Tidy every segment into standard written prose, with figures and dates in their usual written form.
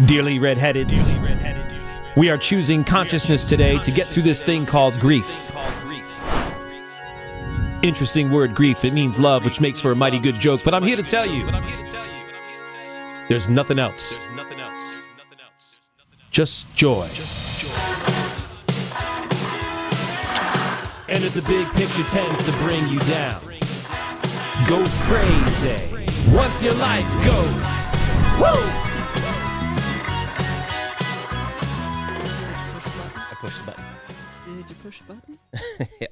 Dearly redheaded, we are choosing consciousness today to get through this thing called grief. Interesting word, grief. It means love, which makes for a mighty good joke. But I'm here to tell you, there's nothing else. Just joy. And if the big picture tends to bring you down, go crazy once your life goes. Woo! Push the button. Did you push the button? Yeah.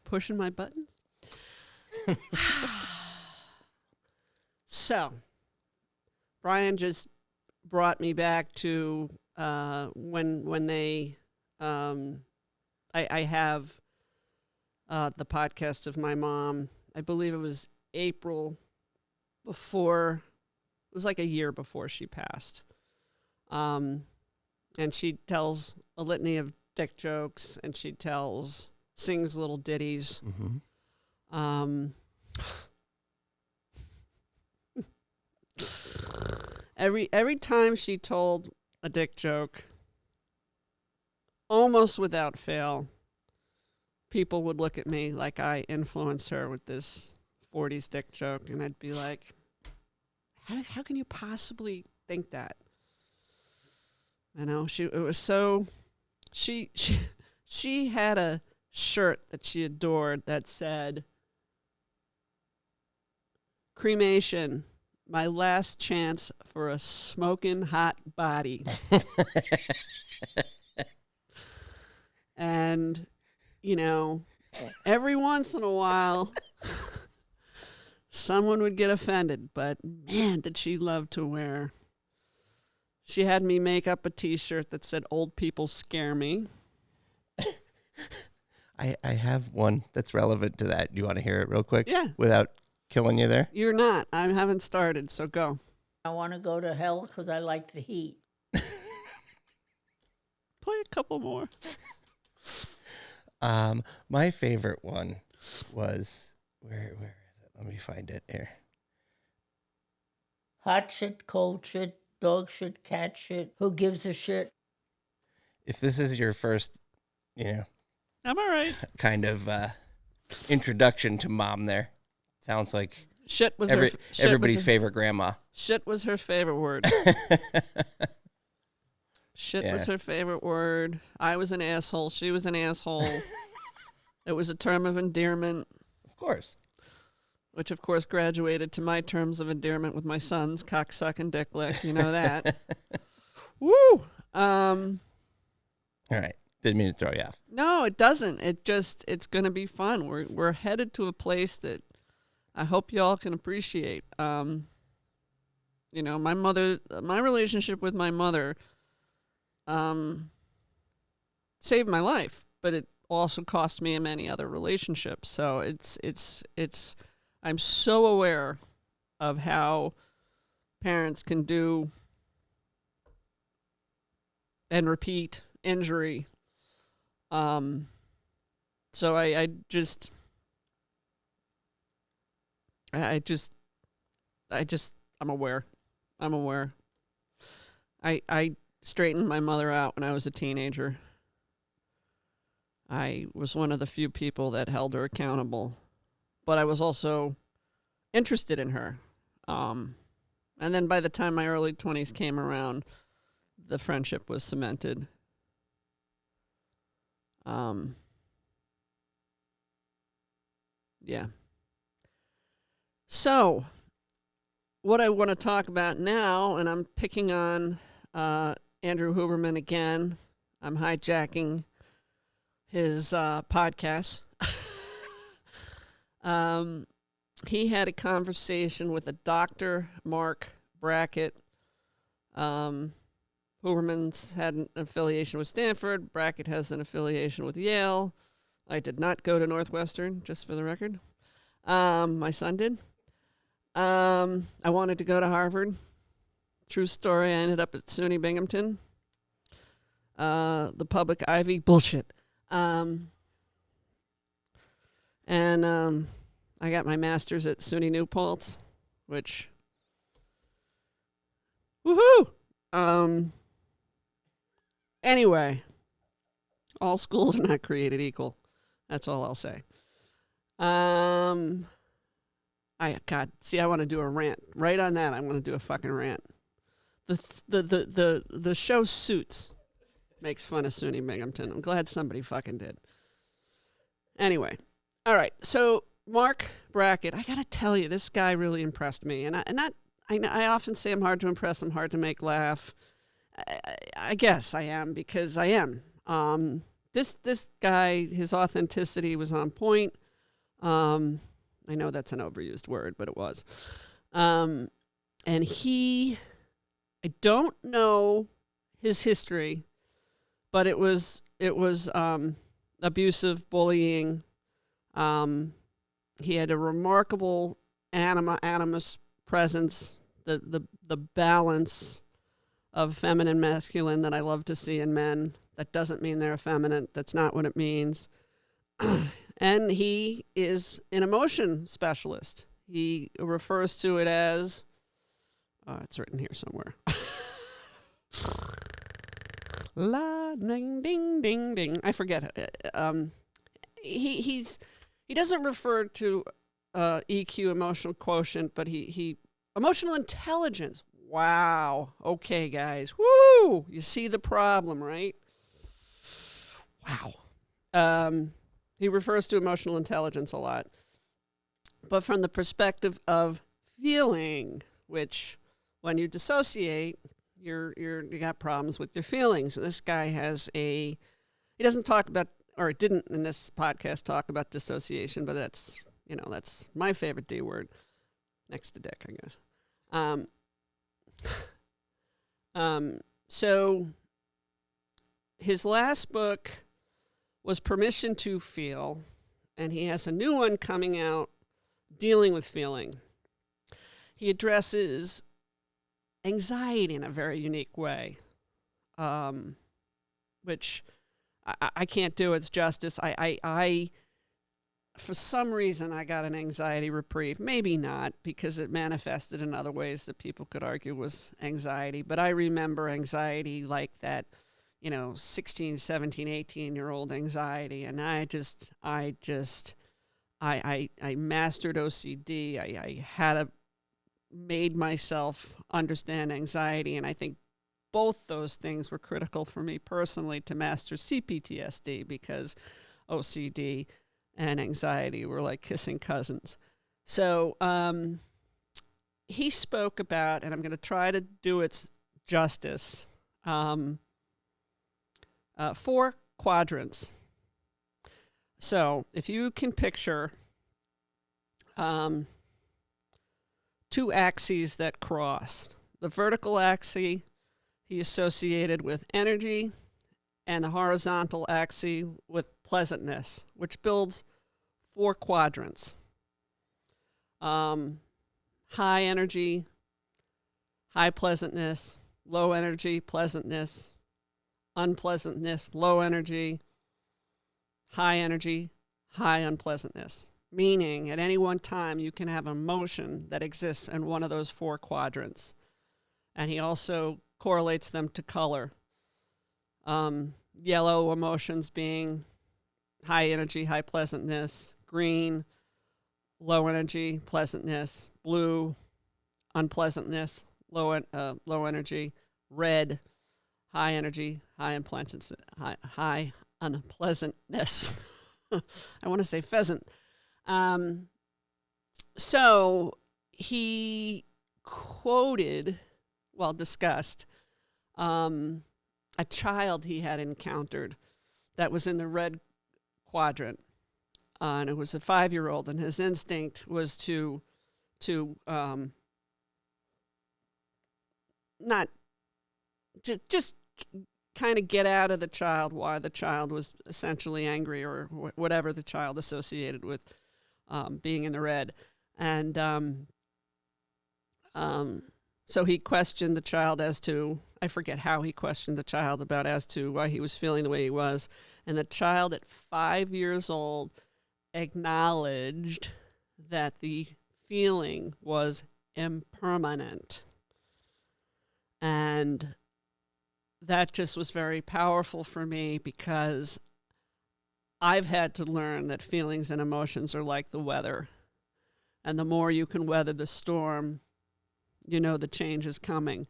Pushing my buttons? So, Brian just brought me back to when they, I have the podcast of my mom. I believe it was April before, it was like a year before she passed. And she tells a litany of dick jokes, and she sings little ditties. Mm-hmm. Every time she told a dick joke, almost without fail, people would look at me like I influenced her with this 40s dick joke, and I'd be like, how can you possibly think that? You know, she had a shirt that she adored that said, "Cremation, my last chance for a smoking hot body." And, you know, every once in a while, someone would get offended, but man, did she love to wear. She had me make up a T-shirt that said, "Old people scare me." I have one that's relevant to that. Do you want to hear it real quick? Yeah. Without killing you there? You're not. I haven't started, so go. I want to go to hell because I like the heat. Play a couple more. My favorite one was, where is it? Let me find it here. Hot shit, cold shit, dog shit, cat shit. Who gives a shit? If this is your first, I'm all right. kind of introduction to mom there, sounds like Shit was everybody's favorite grandma. Shit was her favorite word. Shit was her favorite word. I was an asshole. She was an asshole. It was a term of endearment. Of course. Which, of course, graduated to my terms of endearment with my sons, cocksuck and dick lick. You know that. Woo! All right. Didn't mean to throw you off. No, it doesn't. It's going to be fun. We're headed to a place that I hope y'all can appreciate. My relationship with my mother saved my life, but it also cost me in many other relationships. So it's I'm so aware of how parents can do and repeat injury. So I'm aware. I straightened my mother out when I was a teenager. I was one of the few people that held her accountable, but I was also interested in her. And then by the time my early 20s came around, the friendship was cemented. Yeah. So, what I want to talk about now, and I'm picking on Andrew Huberman again. I'm hijacking his podcast. He had a conversation with a Dr. Marc Brackett. Huberman's had an affiliation with Stanford. Brackett has an affiliation with Yale. I did not go to Northwestern, just for the record. My son did. I wanted to go to Harvard. True story, I ended up at SUNY Binghamton. The public Ivy, bullshit. And I got my master's at SUNY New Paltz, which, woohoo! Anyway, all schools are not created equal. That's all I'll say. I want to do a rant right on that. I want to do a fucking rant. The show Suits makes fun of SUNY Binghamton. I'm glad somebody fucking did. Anyway, all right. So Marc Brackett, I gotta tell you, this guy really impressed me. I often say I'm hard to impress. I'm hard to make laugh. I guess I am because I am. This guy, his authenticity was on point. I know that's an overused word, but it was. And I don't know his history, but it was abusive, bullying. He had a remarkable animus presence, the balance of feminine, masculine that I love to see in men. That doesn't mean they're effeminate. That's not what it means. And he is an emotion specialist. He refers to it as, it's written here somewhere. La ding ding ding ding. I forget. He doesn't refer to EQ, emotional quotient, but he emotional intelligence. Wow. Okay, guys. Woo! You see the problem, right? Wow. He refers to emotional intelligence a lot, but from the perspective of feeling, which when you dissociate, you got problems with your feelings. And this guy he doesn't talk about, or it didn't in this podcast talk about dissociation, but that's my favorite D word, next to dick, I guess. So his last book was Permission to Feel, and he has a new one coming out dealing with feeling. He addresses anxiety in a very unique way, which I can't do its justice. I for some reason, I got an anxiety reprieve. Maybe not, because it manifested in other ways that people could argue was anxiety. But I remember anxiety like that, 16, 17, 18-year-old anxiety. And I mastered OCD. I made myself understand anxiety. And I think both those things were critical for me personally to master C-PTSD, because OCD and anxiety were like kissing cousins. So he spoke about, and I'm going to try to do its justice, 4 quadrants. So if you can picture 2 axes that crossed, the vertical axis he associated with energy, and the horizontal axis with pleasantness, which builds 4 quadrants. High energy, high pleasantness, low energy, pleasantness, unpleasantness, low energy, high unpleasantness. Meaning, at any one time, you can have emotion that exists in one of those 4 quadrants. And he also correlates them to color. Yellow emotions being high energy, high pleasantness; green, low energy, pleasantness; blue, unpleasantness, low energy; red, high energy, high unpleasantness. I want to say pheasant. So he discussed a child he had encountered that was in the red quadrant, and it was a 5-year-old, and his instinct was to not just kind of get out of the child why the child was essentially angry, or whatever the child associated with being in the red. And so he questioned the child as to, I forget how he questioned the child about as to why he was feeling the way he was. And the child at 5 years old acknowledged that the feeling was impermanent. And that just was very powerful for me because I've had to learn that feelings and emotions are like the weather. And the more you can weather the storm, you know the change is coming.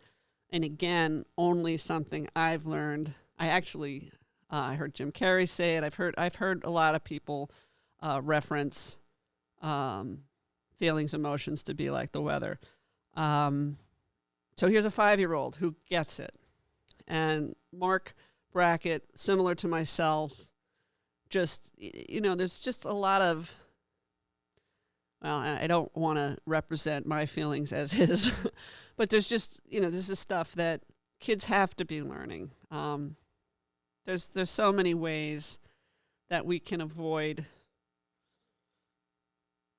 And again, only something I've learned. I actually, I heard Jim Carrey say it. I've heard a lot of people reference feelings, emotions to be like the weather. So here's a 5-year-old who gets it. And Marc Brackett, similar to myself, just, there's just a lot of, well, I don't want to represent my feelings as his, but there's just, this is stuff that kids have to be learning. There's so many ways that we can avoid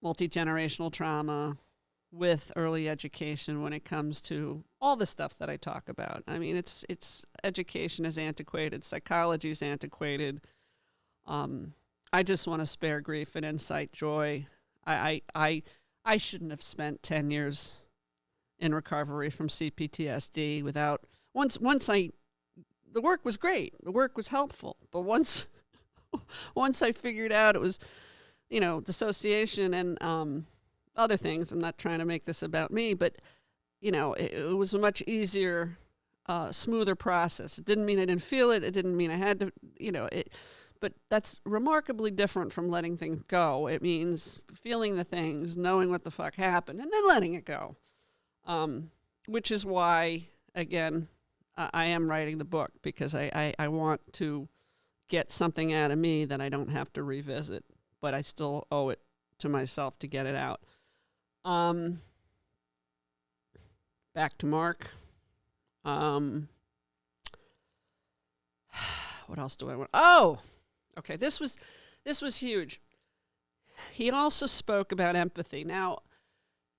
multi-generational trauma with early education when it comes to all the stuff that I talk about. I mean, it's education is antiquated, psychology is antiquated. I just want to spare grief and incite joy. I shouldn't have spent 10 years in recovery from C-PTSD without the work was great. The work was helpful. But once I figured out it was, dissociation and other things, I'm not trying to make this about me, but, it was a much easier, smoother process. It didn't mean I didn't feel it. It didn't mean I had to, but that's remarkably different from letting things go. It means feeling the things, knowing what the fuck happened, and then letting it go. Which is why, again, I am writing the book, because I want to get something out of me that I don't have to revisit, but I still owe it to myself to get it out. Back to Marc. What else do I want? Oh, okay. This was huge. He also spoke about empathy. Now,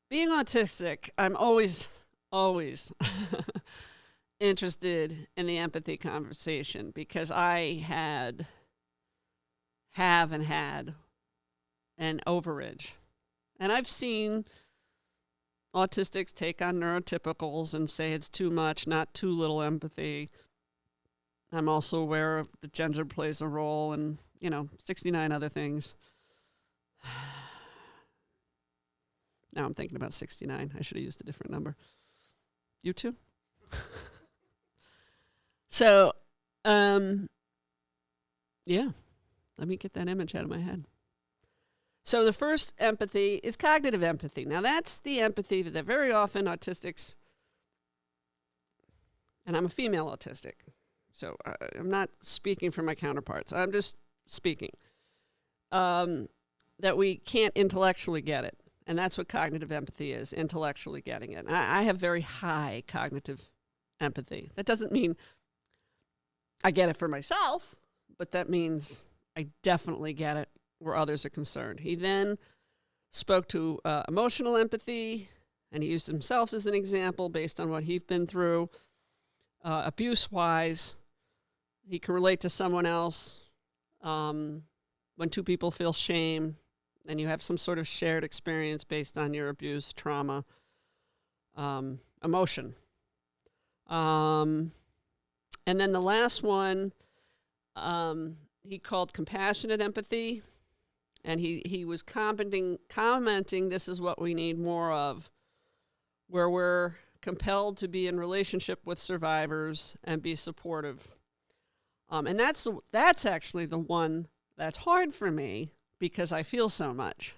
being autistic, I'm always interested in the empathy conversation, because I have had an overage. And I've seen autistics take on neurotypicals and say it's too much, not too little empathy. I'm also aware of the gender plays a role, and 69 other things. Now I'm thinking about 69. I should have used a different number. You too? So, yeah, let me get that image out of my head. So the first empathy is cognitive empathy. Now that's the empathy that very often autistics, and I'm a female autistic, so I'm not speaking for my counterparts. I'm just speaking, that we can't intellectually get it. And that's what cognitive empathy is, intellectually getting it. I have very high cognitive empathy. That doesn't mean I get it for myself, but that means I definitely get it where others are concerned. He then spoke to emotional empathy, and he used himself as an example based on what he'd been through. Abuse-wise, he can relate to someone else. When two people feel shame, and you have some sort of shared experience based on your abuse, trauma, emotion. And then the last one, he called compassionate empathy, and he was commenting, this is what we need more of, where we're compelled to be in relationship with survivors and be supportive. And that's actually the one that's hard for me, because I feel so much.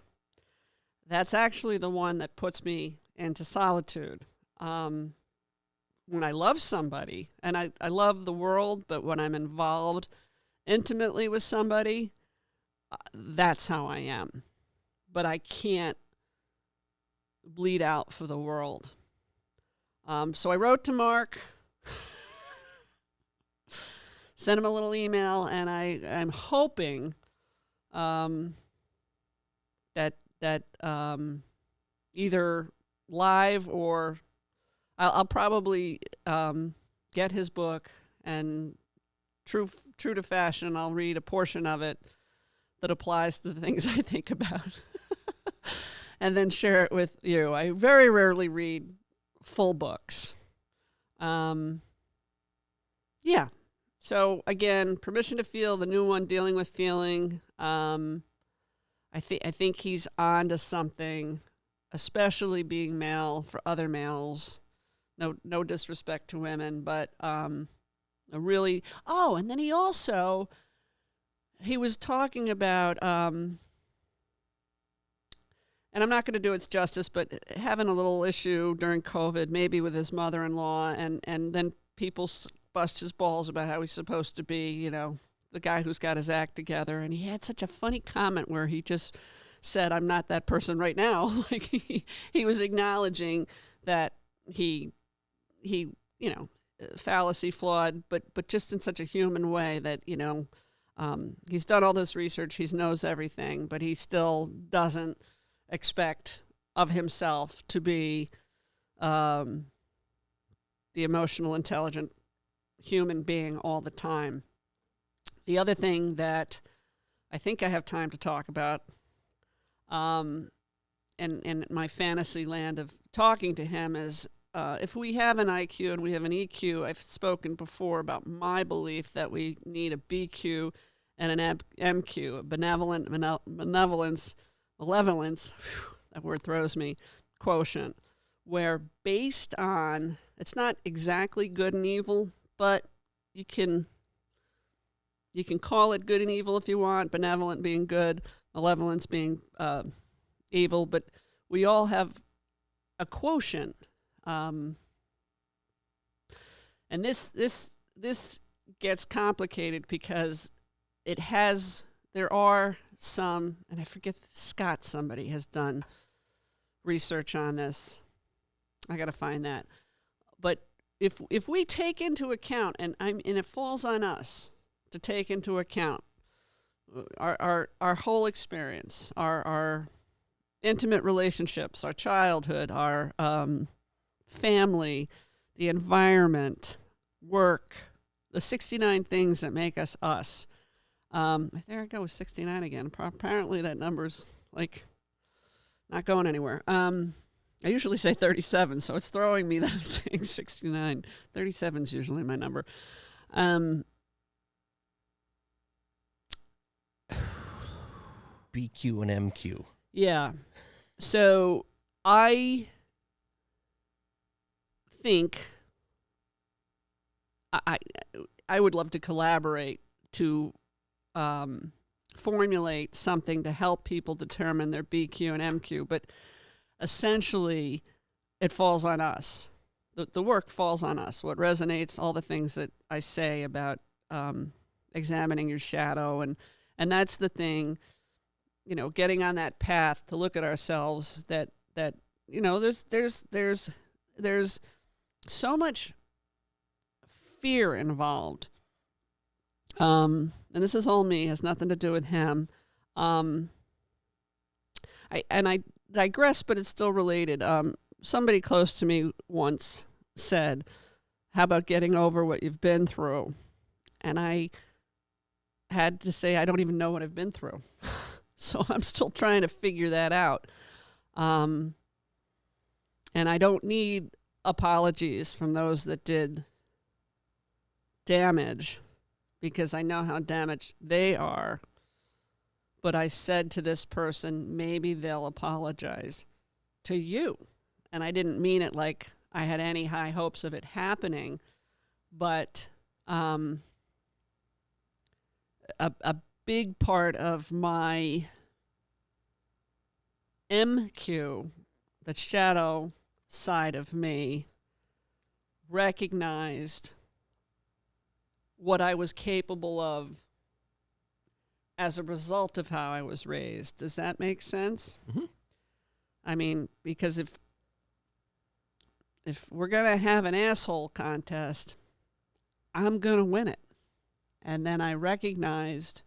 That's actually the one that puts me into solitude. When I love somebody, and I love the world, but when I'm involved intimately with somebody, that's how I am. But I can't bleed out for the world. So I wrote to Marc, sent him a little email, and I'm hoping that either live or I'll probably get his book, and true to fashion, I'll read a portion of it that applies to the things I think about and then share it with you. I very rarely read full books. Yeah, Yeah. So again, Permission to Feel, the new one, dealing with feeling. I think he's on to something, especially being male for other males. No disrespect to women, but a really. Oh, and then he was talking about, and I'm not going to do its justice, but having a little issue during COVID, maybe with his mother-in-law, and then people bust his balls about how he's supposed to be, the guy who's got his act together. And he had such a funny comment where he just said, "I'm not that person right now." Like he was acknowledging that he fallacy flawed, but just in such a human way that, he's done all this research, he knows everything, but he still doesn't expect of himself to be the emotional, intelligent human being all the time. The other thing that I think I have time to talk about, in my fantasy land of talking to him, is if we have an IQ and we have an EQ, I've spoken before about my belief that we need a BQ and an MQ, a malevolence, that word throws me, quotient, where based on, it's not exactly good and evil, but you can call it good and evil if you want, benevolent being good, malevolence being evil, but we all have a quotient. And this gets complicated because there are some, and I forget, somebody has done research on this. I got to find that. But if we take into account, and it falls on us to take into account our whole experience, our intimate relationships, our childhood, our family, the environment, work, the 69 things that make us us. There I go with 69 again. Apparently that number's like not going anywhere. I usually say 37, so it's throwing me that I'm saying 69. 37 is usually my number. BQ and MQ. Yeah. So I think I would love to collaborate to formulate something to help people determine their BQ and MQ, but essentially it falls on us. The work falls on us. What resonates, all the things that I say about examining your shadow, and that's the thing, getting on that path to look at ourselves, that there's so much fear involved. And this is all me, has nothing to do with him. I digress, but it's still related. Somebody close to me once said, "How about getting over what you've been through?" And I had to say, I don't even know what I've been through. So I'm still trying to figure that out. And I don't need apologies from those that did damage, because I know how damaged they are. But I said to this person, maybe they'll apologize to you. And I didn't mean it like I had any high hopes of it happening. But a big part of my MQ, the shadow side of me, recognized what I was capable of as a result of how I was raised. Does that make sense? Mm-hmm. I mean, because if we're going to have an asshole contest, I'm going to win it. And then I recognized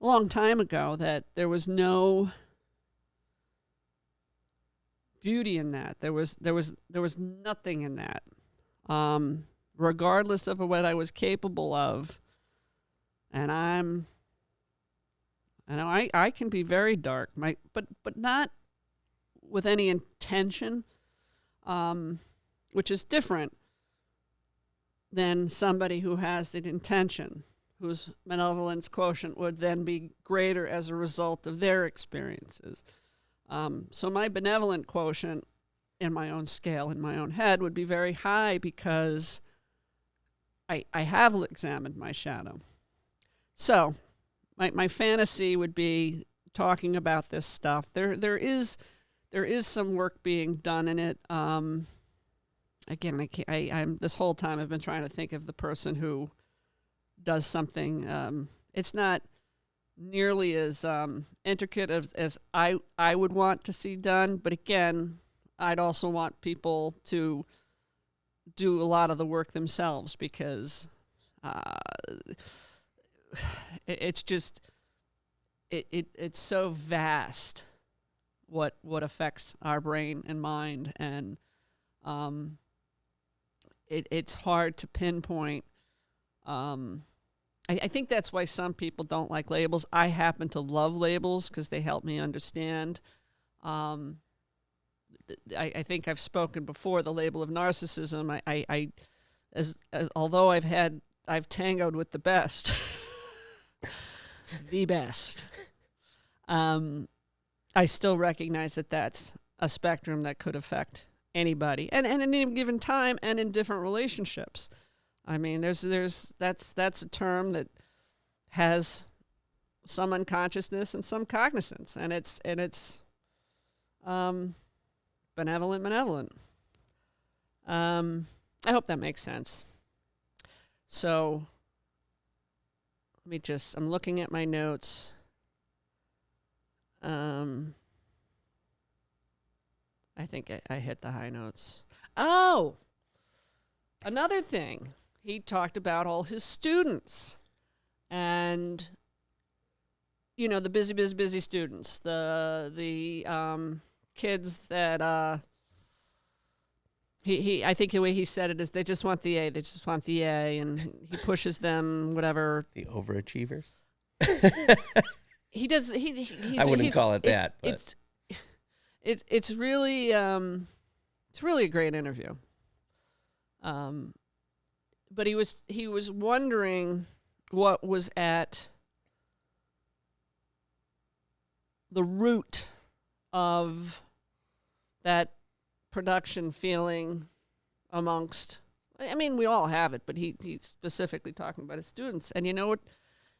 a long time ago that there was no beauty in that. There was nothing in that. Regardless of what I was capable of. And I can be very dark, but not with any intention, which is different. than somebody who has the intention, whose benevolence quotient would then be greater as a result of their experiences. So my benevolent quotient in my own scale, in my own head, would be very high because I have examined my shadow. So my fantasy would be talking about this stuff. There is some work being done in it. Again, I'm this whole time I've been trying to think of the person who does something. It's not nearly as intricate as I would want to see done, but again, I'd also want people to do a lot of the work themselves because it's just it's so vast what affects our brain and mind, and it's hard to pinpoint. I think that's why some people don't like labels. I happen to love labels because they help me understand. I think I've spoken before. The label of narcissism. Although I've tangoed with the best, the best. I still recognize that that's a spectrum that could affect anybody, and at any given time, and in different relationships. I mean, that's a term that has some unconsciousness and some cognizance, and it's benevolent. I hope that makes sense. So I'm looking at my notes. I think I hit the high notes. Oh, another thing. He talked about all his students and, the busy students, the kids that, I think the way he said it is they just want the A, and he pushes them, whatever. The overachievers? He does. I wouldn't call it that. But. It's really a great interview. But he was wondering what was at the root of that production feeling amongst. I mean, we all have it, but he's specifically talking about his students. And you know what?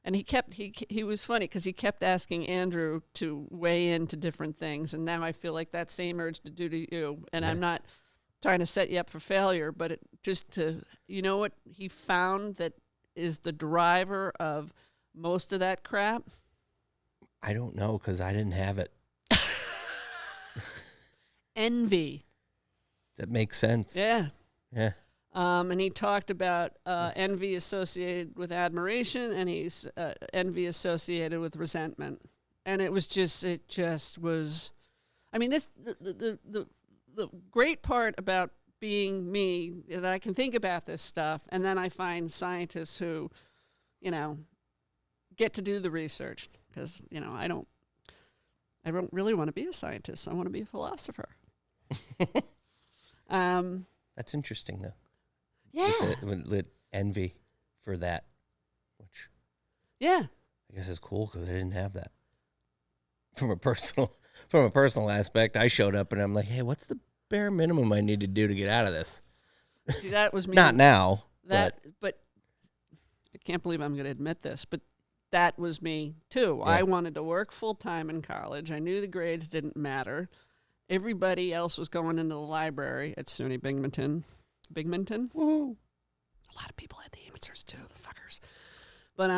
And he was funny because he kept asking Andrew to weigh into different things. And now I feel like that same urge to do to you. And yeah. I'm not trying to set you up for failure, but you know what he found that is the driver of most of that crap? I don't know because I didn't have it. Envy. That makes sense. Yeah. Yeah. And he talked about envy associated with admiration, and he's envy associated with resentment. And it just was. I mean, the great part about being me that I can think about this stuff, and then I find scientists who, get to do the research because I don't really want to be a scientist. I want to be a philosopher. That's interesting, though. Yeah. With envy for that, which I guess is cool because I didn't have that. From a personal aspect, I showed up and I'm like, hey, what's the bare minimum I need to do to get out of this? See, that was me. Not now. But I can't believe I'm going to admit this, but that was me too. Yeah. I wanted to work full time in college. I knew the grades didn't matter. Everybody else was going into the library at SUNY Binghamton. Woo. A lot of people had the answers too, the fuckers. But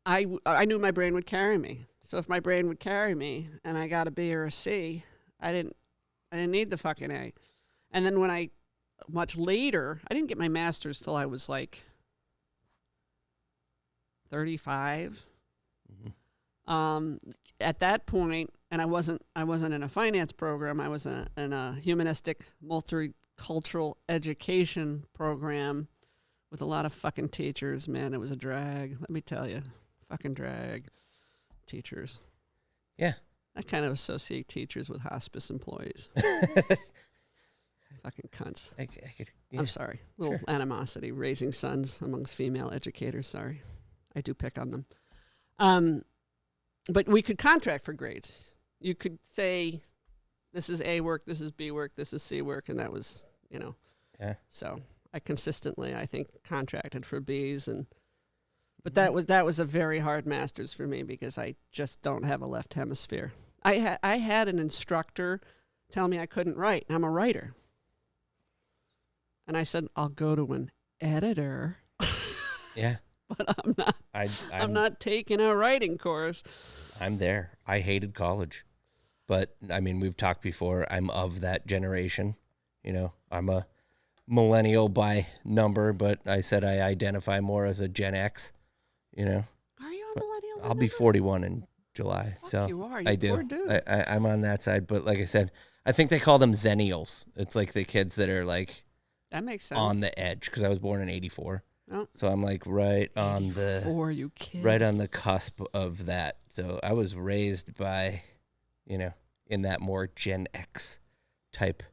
I knew my brain would carry me. So if my brain would carry me and I got a B or a C, I didn't need the fucking A. And then much later, I didn't get my master's till I was like 35. Mm-hmm. At that point, and I wasn't in a finance program. I was in a humanistic multicultural education program with a lot of fucking teachers. Man, it was a drag. Let me tell you, fucking drag. Teachers. Yeah. I kind of associate teachers with hospice employees. Fucking cunts. I could, yeah. I'm sorry. Little animosity, raising sons amongst female educators. Sorry. I do pick on them. But we could contract for grades. You could say, this is A work, this is B work, this is C work, and that was, Yeah. So I consistently, I think, contracted for Bs, but that was a very hard master's for me because I just don't have a left hemisphere. I had an instructor tell me I couldn't write. I'm a writer. And I said, I'll go to an editor. Yeah. But I'm not. I'm not taking a writing course. I'm there. I hated college, but I mean, we've talked before. I'm of that generation. I'm a millennial by number, but I said I identify more as a Gen X. Are you a millennial? I'll be 41 in July. Fuck so you are. I do. Poor dude. I'm on that side, but like I said, I think they call them Zennials. It's like the kids that are like that makes sense. on the edge because I was born in '84. Oh. So I'm like right on you kid. right on the cusp of that. So I was raised by, in that more Gen X type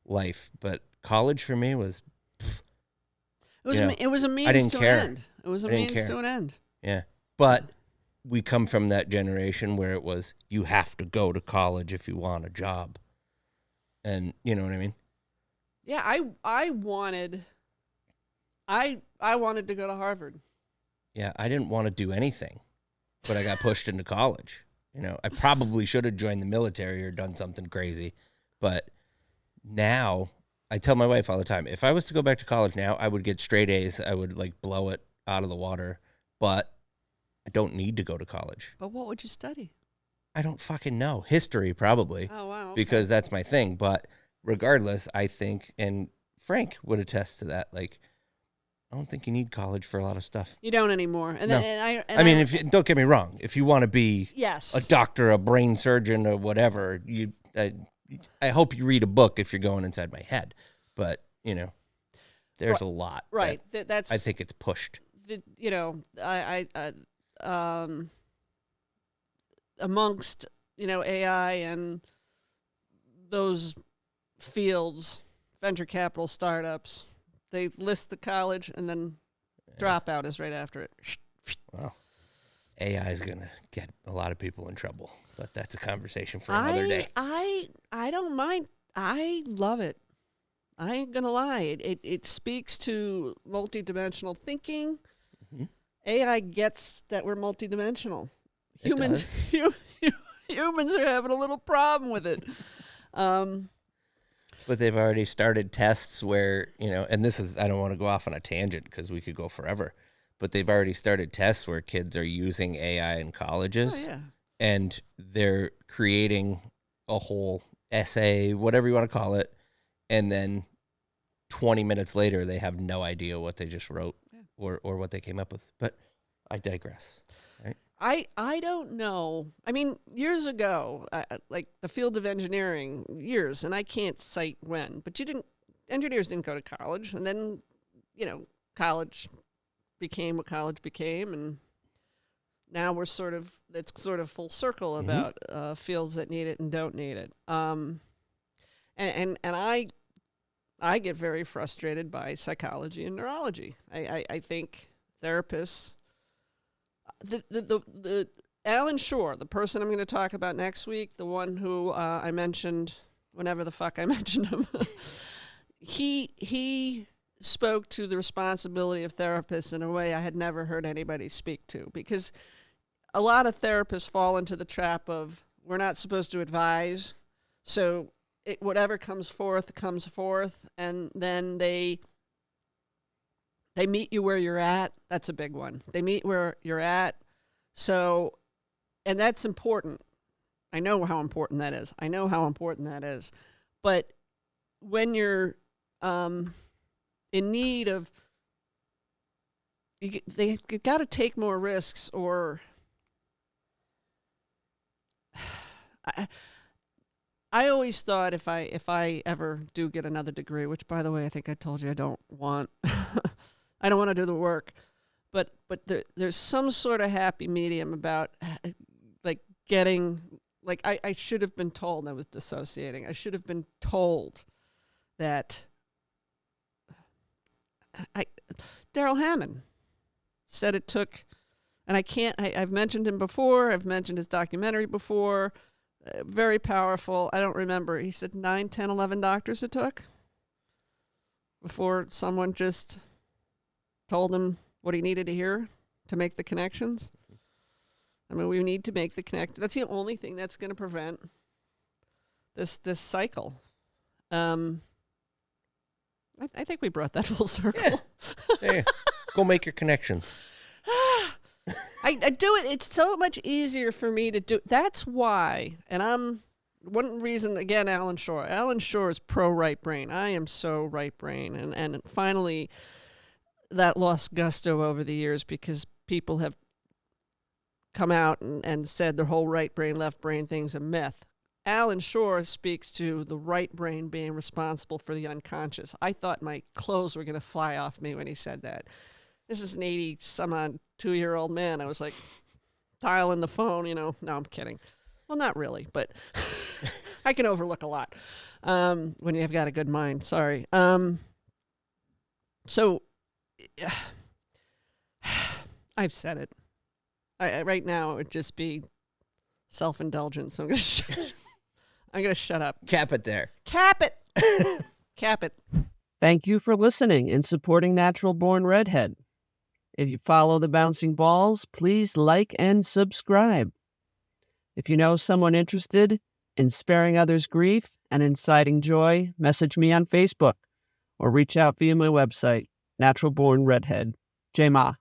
life. But college for me was, it was a means I didn't to care. an end. It was a I didn't means care. to an end. Yeah. But we come from that generation where it was, you have to go to college if you want a job. And you know what I mean? Yeah, I wanted to go to Harvard. Yeah, I didn't want to do anything, but I got pushed into college. I probably should have joined the military or done something crazy. But now, I tell my wife all the time, if I was to go back to college now, I would get straight A's. I would blow it out of the water. But I don't need to go to college. But what would you study? I don't fucking know. History, probably. Oh, wow. Okay. Because that's my thing. But regardless, I think, and Frank would attest to that, I don't think you need college for a lot of stuff. You don't anymore. And No. then, Don't get me wrong. If you want to be yes, a doctor, a brain surgeon, or whatever, I hope you read a book if you're going inside my head. But, there's a lot. Right. That's I think it's pushed. Amongst, AI and those fields, venture capital startups, they list the college and then dropout is right after it. Well, AI is going to get a lot of people in trouble, but that's a conversation for another day. I don't mind. I love it. I ain't going to lie. It speaks to multidimensional thinking. Mm-hmm. AI gets that we're multidimensional. It does. Humans are having a little problem with it. But they've already started tests where, and this is, I don't want to go off on a tangent because we could go forever, but they've already started tests where kids are using AI in colleges. Oh, yeah. And they're creating a whole essay, whatever you want to call it, and then 20 minutes later, they have no idea what they just wrote or what they came up with. But I digress. Right? I don't know. I mean, years ago, like the field of engineering, years, and I can't cite when, but engineers didn't go to college. And then, college became what college became. And now it's sort of full circle about fields that need it and don't need it. And I get very frustrated by psychology and neurology. I think therapists, the Alan Shore, the person I'm going to talk about next week, the one who I mentioned whenever the fuck I mentioned him, he spoke to the responsibility of therapists in a way I had never heard anybody speak to, because a lot of therapists fall into the trap of we're not supposed to advise, so whatever comes forth, and then they meet you where you're at. That's a big one. They meet where you're at. So, and that's important. I know how important that is. But when you're in need of, they got to take more risks, or I always thought if I ever do get another degree, which by the way, I think I told you I don't want, I don't want to do the work, but there's some sort of happy medium about getting, I should have been told I was dissociating. I should have been told that Daryl Hammond said it took, and I've mentioned him before, I've mentioned his documentary before, very powerful. I don't remember. He said 9, 10, 11 doctors it took before someone just told him what he needed to hear to make the connections. I mean, we need to make the connect. That's the only thing that's going to prevent this cycle. I think we brought that full circle. Yeah. Hey, go make your connections. I do it. It's so much easier for me to do. That's why. And one reason, again, Alan Shore. Alan Shore is pro right brain. I am so right brain. And finally, that lost gusto over the years because people have come out and said the whole right brain, left brain thing's a myth. Alan Shore speaks to the right brain being responsible for the unconscious. I thought my clothes were going to fly off me when he said that. This is an 80-some-odd 2-year-old man. I was like, dialing the phone, No, I'm kidding. Well, not really, but I can overlook a lot when you've got a good mind. Sorry. So I've said it. Right now, it would just be self-indulgence. So I'm gonna shut up. Cap it there. Cap it. Cap it. Thank you for listening and supporting Natural Born Redhead. If you follow the bouncing balls, please like and subscribe. If you know someone interested in sparing others grief and inciting joy, message me on Facebook or reach out via my website, Natural Born Redhead. J-Ma.